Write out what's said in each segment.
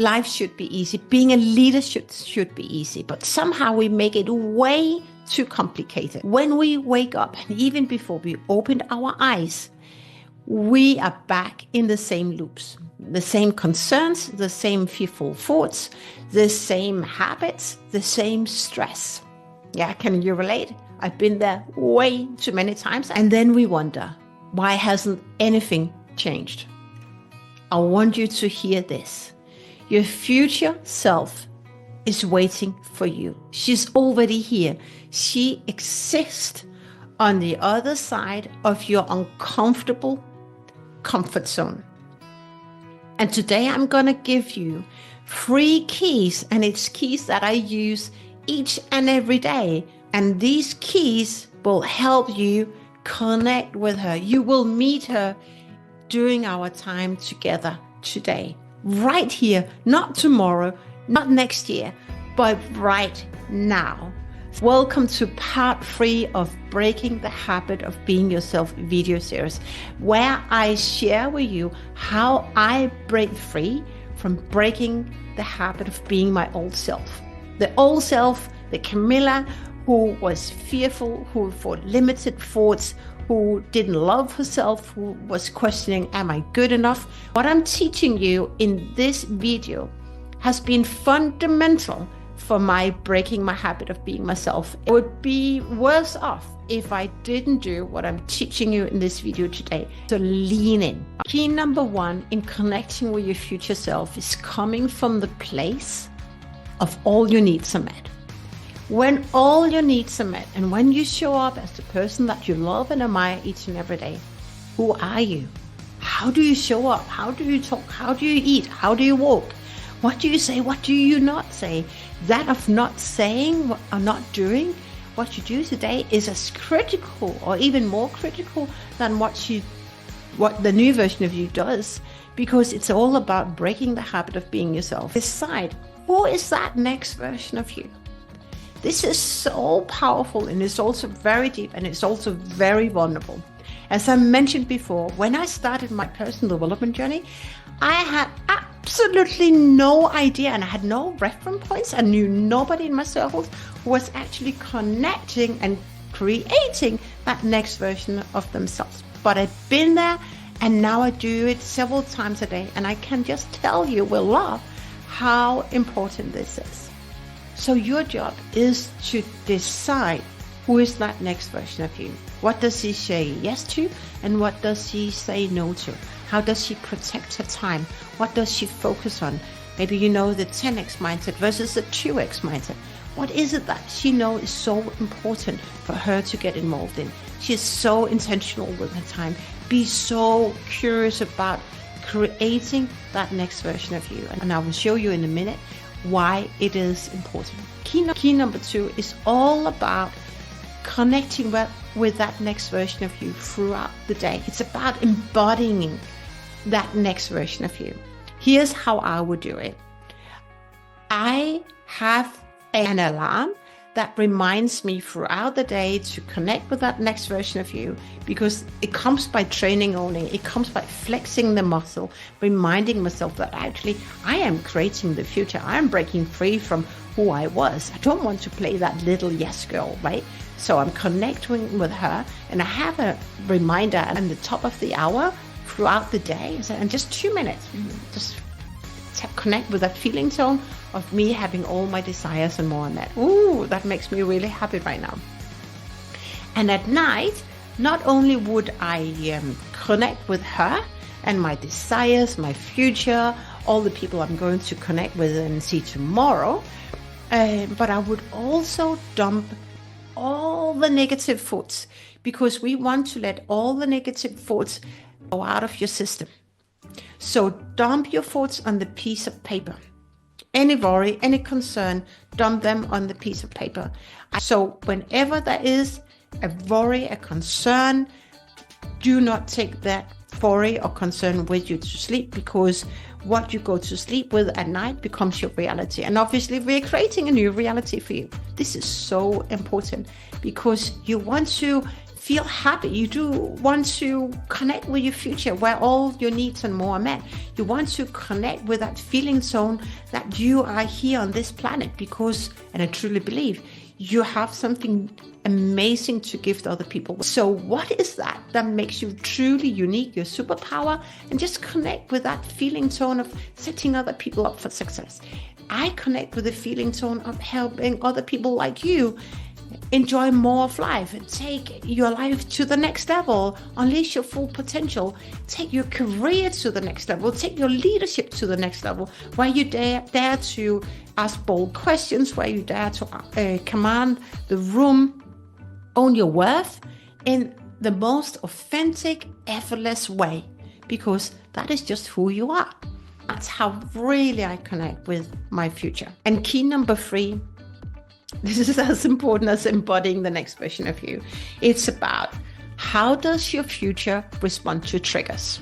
life should be easy. Being a leader should be easy, but somehow we make it way too complicated. When we wake up, and even before we opened our eyes, we are back in the same loops, the same concerns, the same fearful thoughts, the same habits, the same stress. Yeah, can you relate? I've been there way too many times. And then we wonder, why hasn't anything changed? I want you to hear this. Your future self is waiting for you. She's already here. She exists on the other side of your uncomfortable comfort zone. And today I'm going to give you 3 keys, and it's keys that I use each and every day. And these keys will help you connect with her. You will meet her during our time together today, right here, not tomorrow, not next year, but right now. Welcome to part 3 of Breaking the Habit of Being Yourself video series, where I share with you how I break free from breaking the habit of being my old self. The old self, the Camilla, who was fearful, who thought limited thoughts, who didn't love herself, who was questioning, am I good enough? What I'm teaching you in this video has been fundamental for my breaking my habit of being myself. It would be worse off if I didn't do what I'm teaching you in this video today. So lean in. Key number 1 in connecting with your future self is coming from the place of all your needs are met. When all your needs are met, and when you show up as the person that you love and admire each and every day, who are you? How do you show up? How do you talk? How do you eat? How do you walk? What do you say? What do you not say? That of not saying or not doing what you do today is as critical or even more critical than what the new version of you does, because it's all about breaking the habit of being yourself. Decide, who is that next version of you? This is so powerful, and it's also very deep, and it's also very vulnerable. As I mentioned before, when I started my personal development journey, I had absolutely no idea, and I had no reference points. I knew nobody in my circles who was actually connecting and creating that next version of themselves. But I've been there, and now I do it several times a day, and I can just tell you with love how important this is. So your job is to decide, who is that next version of you? What does she say yes to, and what does she say no to? How does she protect her time? What does she focus on? Maybe you know the 10x mindset versus the 2x mindset. What is it that she knows is so important for her to get involved in? She is so intentional with her time. Be so curious about creating that next version of you. And I will show you in a minute why it is important. Key number 2 is all about connecting with that next version of you throughout the day. It's about embodying that next version of you. Here's how I would do it. I have an alarm that reminds me throughout the day to connect with that next version of you, because it comes by training only. It comes by flexing the muscle, reminding myself that actually I am creating the future. I am breaking free from who I was. I don't want to play that little yes girl, right? So I'm connecting with her, and I have a reminder at the top of the hour throughout the day, and just 2 minutes, just connect with that feeling tone of me having all my desires and more on that. Ooh, that makes me really happy right now. And at night, not only would I connect with her and my desires, my future, all the people I'm going to connect with and see tomorrow, but I would also dump all the negative thoughts, because we want to let all the negative thoughts go out of your system. So dump your thoughts on the piece of paper. Any worry, any concern, dump them on the piece of paper. So whenever there is a worry, a concern, do not take that worry or concern with you to sleep, because what you go to sleep with at night becomes your reality. And obviously we're creating a new reality for you. This is so important, because you want to feel happy. You do want to connect with your future where all your needs and more are met. You want to connect with that feeling zone that you are here on this planet because, and I truly believe, you have something amazing to give to other people. So what is that makes you truly unique, your superpower? And just connect with that feeling zone of setting other people up for success. I connect with the feeling zone of helping other people like you enjoy more of life and take your life to the next level, unleash your full potential, take your career to the next level, take your leadership to the next level, where you dare to ask bold questions, where you dare to command the room, own your worth in the most authentic, effortless way, because that is just who you are. That's how really I connect with my future. And key number 3, this is as important as embodying the next version of you. It's about how does your future respond to triggers?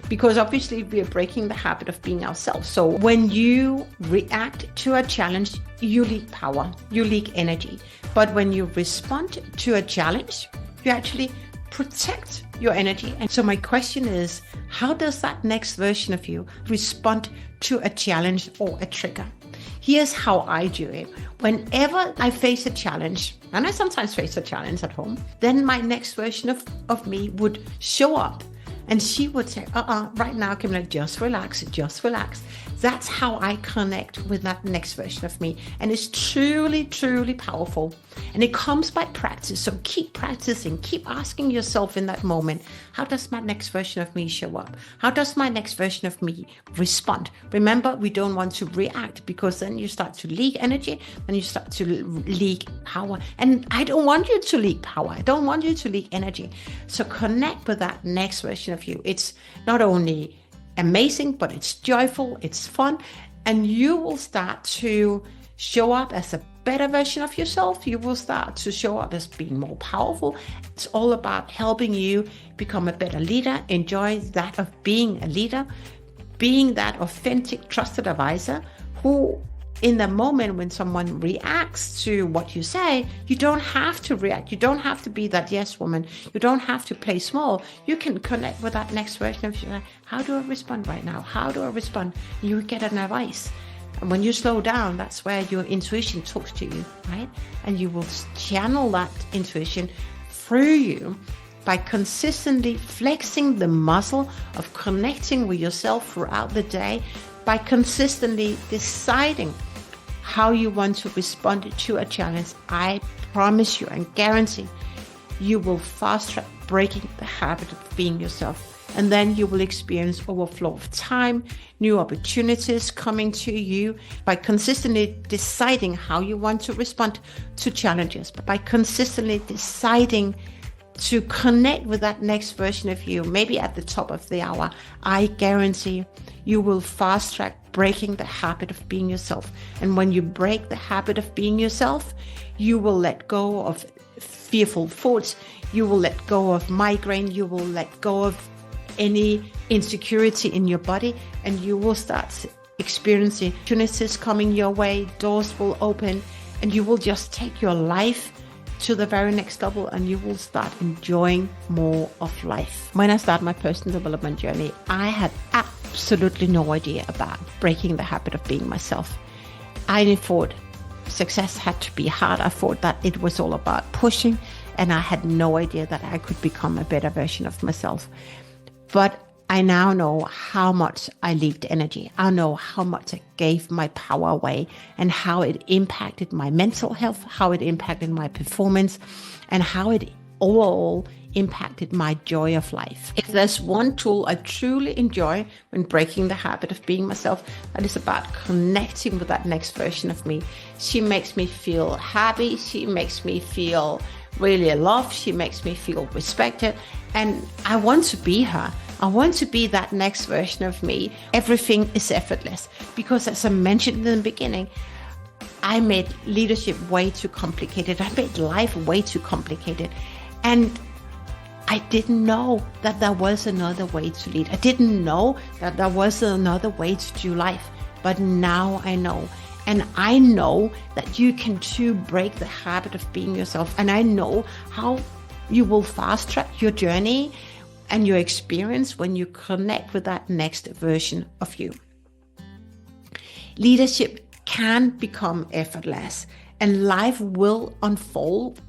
Because obviously we are breaking the habit of being ourselves. So when you react to a challenge, you leak power, you leak energy. But when you respond to a challenge, you actually protect your energy. And so my question is, how does that next version of you respond to a challenge or a trigger? Here's how I do it. Whenever I face a challenge, and I sometimes face a challenge at home, then my next version of me would show up. And she would say, right now, Camilla, just relax, just relax. That's how I connect with that next version of me. And it's truly, truly powerful. And it comes by practice. So keep practicing, keep asking yourself in that moment, how does my next version of me show up? How does my next version of me respond? Remember, we don't want to react, because then you start to leak energy and you start to leak power. And I don't want you to leak power. I don't want you to leak energy. So connect with that next version of you. It's not only amazing, but it's joyful, it's fun, and you will start to show up as a better version of yourself. You will start to show up as being more powerful. It's all about helping you become a better leader, enjoy that of being a leader, being that authentic, trusted advisor who, in the moment when someone reacts to what you say, you don't have to react. You don't have to be that yes woman. You don't have to play small. You can connect with that next version of you. How do I respond right now? How do I respond? You get an advice. And when you slow down, that's where your intuition talks to you, right? And you will channel that intuition through you by consistently flexing the muscle of connecting with yourself throughout the day, by consistently deciding how you want to respond to a challenge. I promise you and guarantee you will fast track breaking the habit of being yourself. And then you will experience overflow of time, new opportunities coming to you by consistently deciding how you want to respond to challenges, by consistently deciding to connect with that next version of you, maybe at the top of the hour. I guarantee you will fast track breaking the habit of being yourself. And when you break the habit of being yourself, you will let go of fearful thoughts. You will let go of migraine. You will let go of any insecurity in your body, and you will start experiencing opportunities coming your way. Doors will open, and you will just take your life to the very next level, and you will start enjoying more of life. When I started my personal development journey, I had absolutely no idea about breaking the habit of being myself. I thought success had to be hard. I thought that it was all about pushing, and I had no idea that I could become a better version of myself. But I now know how much I leaked energy. I know how much I gave my power away, and how it impacted my mental health, how it impacted my performance, and how it overall impacted my joy of life. If there's one tool I truly enjoy when breaking the habit of being myself, that is about connecting with that next version of me. She makes me feel happy. She makes me feel really loved. She makes me feel respected. And I want to be her. I want to be that next version of me. Everything is effortless. Because as I mentioned in the beginning, I made leadership way too complicated. I made life way too complicated. And I didn't know that there was another way to lead. I didn't know that there was another way to do life. But now I know. And I know that you can too break the habit of being yourself. And I know how You will fast track your journey and your experience when you connect with that next version of you. Leadership can become effortless, and life will unfold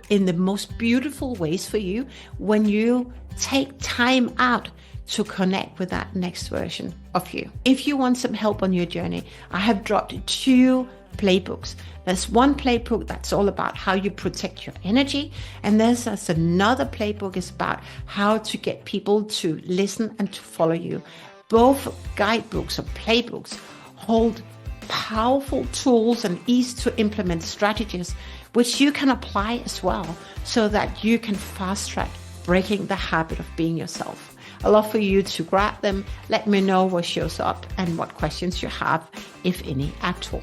in the most beautiful ways for you when you take time out to connect with that next version of you. If you want some help on your journey, I have dropped 2 playbooks. There's one playbook that's all about how you protect your energy, and there's another playbook is about how to get people to listen and to follow you. Both guidebooks or playbooks hold powerful tools and easy to implement strategies which you can apply as well, so that you can fast track breaking the habit of being yourself. I'd love for you to grab them. Let me know what shows up and what questions you have, if any at all.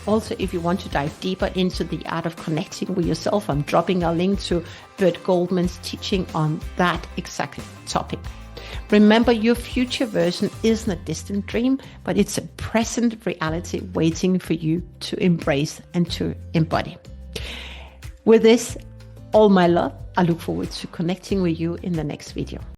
Also, if you want to dive deeper into the art of connecting with yourself, I'm dropping a link to Bert Goldman's teaching on that exact topic. Remember, your future version isn't a distant dream, but it's a present reality waiting for you to embrace and to embody. With this, all my love, I look forward to connecting with you in the next video.